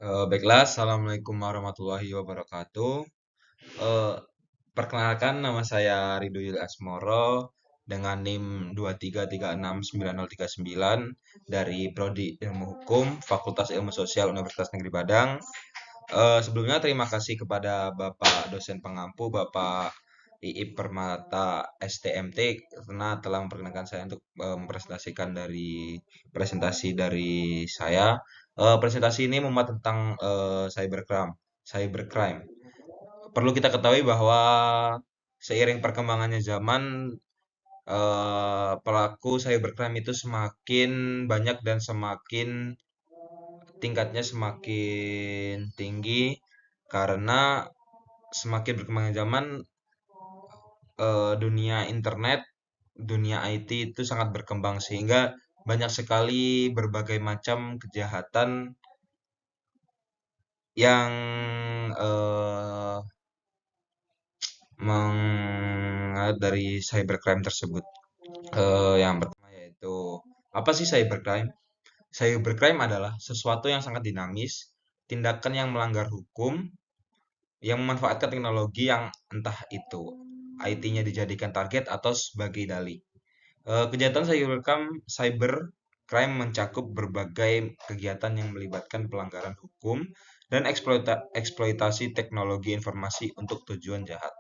Baiklah, Assalamualaikum warahmatullahi wabarakatuh. Eh, Perkenalkan, nama saya Ridhoyul Asmoro dengan NIM 233699039 dari Prodi Ilmu Hukum, Fakultas Ilmu Sosial Universitas Negeri Padang. Sebelumnya terima kasih kepada Bapak dosen pengampu, Bapak Iip Permata STMT, karena telah memperkenalkan saya untuk mempresentasikan dari presentasi dari saya. Presentasi ini memuat tentang cybercrime. Cybercrime. Perlu kita ketahui bahwa seiring perkembangannya zaman, pelaku cybercrime itu semakin banyak dan semakin tingkatnya semakin tinggi karena semakin berkembangnya zaman, dunia internet, dunia IT itu sangat berkembang sehingga banyak sekali berbagai macam kejahatan yang dari cybercrime tersebut. Yang pertama yaitu apa sih cybercrime? Cybercrime adalah sesuatu yang sangat dinamis, tindakan yang melanggar hukum, yang memanfaatkan teknologi yang entah itu IT-nya dijadikan target atau sebagai dalih. Kejahatan cybercrime mencakup berbagai kegiatan yang melibatkan pelanggaran hukum dan eksploitasi teknologi informasi untuk tujuan jahat.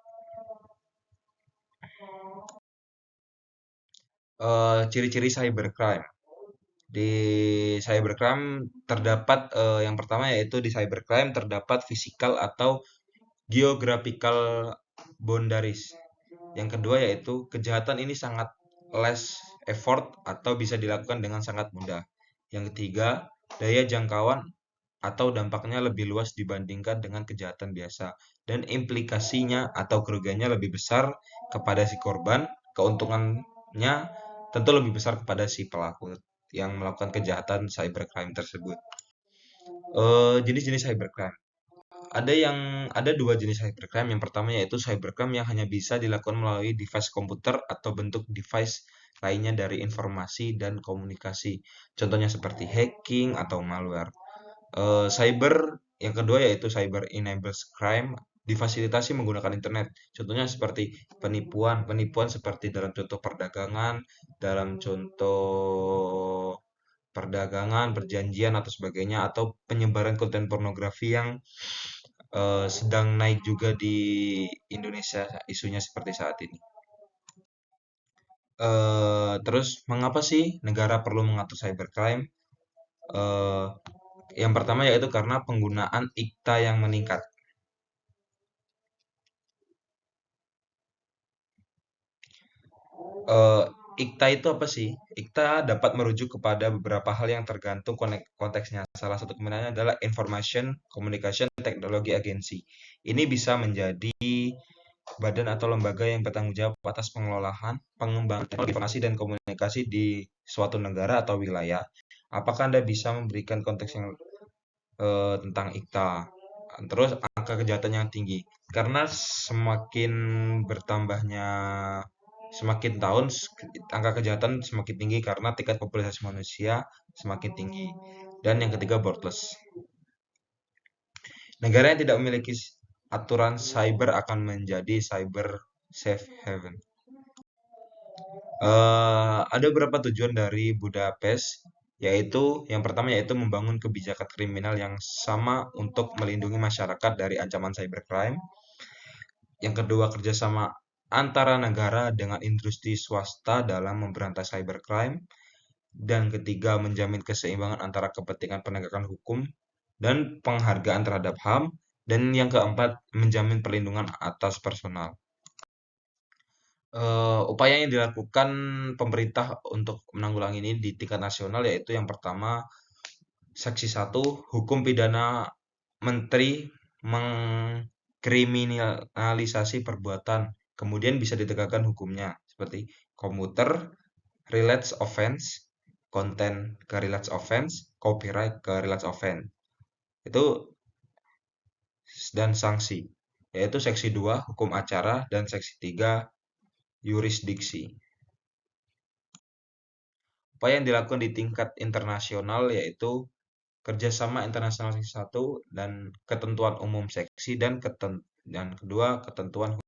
Ciri-ciri cybercrime. Di cybercrime terdapat yang pertama yaitu di cybercrime terdapat physical atau geographical boundaries. Yang kedua yaitu kejahatan ini sangat less effort atau bisa dilakukan dengan sangat mudah. Yang ketiga, daya jangkauan atau dampaknya lebih luas dibandingkan dengan kejahatan biasa dan implikasinya atau kerugiannya lebih besar kepada si korban, keuntungannya tentu lebih besar kepada si pelaku yang melakukan kejahatan cybercrime tersebut. Jenis-jenis cybercrime. Ada dua jenis cybercrime. Yang pertama yaitu cybercrime yang hanya bisa dilakukan melalui device komputer atau bentuk device lainnya dari informasi dan komunikasi. Contohnya seperti hacking atau malware. Cyber yang kedua yaitu cyber enables crime difasilitasi menggunakan internet. Contohnya seperti penipuan seperti dalam contoh perdagangan, dalam contoh perdagangan, perjanjian atau sebagainya atau penyebaran konten pornografi yang sedang naik juga di Indonesia isunya seperti saat ini. Terus mengapa sih negara perlu mengatur cybercrime? Eh, yang pertama yaitu karena penggunaan IKTA yang meningkat. Eh, IKTA itu apa sih? IKTA dapat merujuk kepada beberapa hal yang tergantung konteksnya. Salah satu kemudiannya adalah Information Communication Technology Agency. Ini bisa menjadi badan atau lembaga yang bertanggung jawab atas pengelolaan, pengembangan teknologi informasi dan komunikasi di suatu negara atau wilayah. Apakah Anda bisa memberikan konteks yang tentang IKTA? Terus angka kejahatan yang tinggi. Karena semakin bertambahnya semakin tahun angka kejahatan semakin tinggi karena tingkat populasi manusia semakin tinggi. Dan yang ketiga borderless. Negara yang tidak memiliki aturan cyber akan menjadi cyber safe haven. Ada beberapa tujuan dari Budapest, yaitu yang pertama yaitu membangun kebijakan kriminal yang sama untuk melindungi masyarakat dari ancaman cybercrime. Yang kedua, kerjasama antara negara dengan industri swasta dalam memberantas cybercrime. Dan ketiga, menjamin keseimbangan antara kepentingan penegakan hukum dan penghargaan terhadap HAM. Dan yang keempat, menjamin perlindungan atas personal. Upaya yang dilakukan pemerintah untuk menanggulangi ini di tingkat nasional yaitu yang pertama, Seksi 1, Hukum Pidana Menteri mengkriminalisasi perbuatan, kemudian bisa ditegakkan hukumnya seperti computer related offense, content ke related offense, copyright ke related offense. Itu dan sanksi, yaitu Seksi 2 Hukum Acara dan Seksi 3 Yurisdiksi. Apa yang dilakukan di tingkat internasional yaitu kerjasama internasional seksi 1 dan ketentuan umum seksi dan kedua ketentuan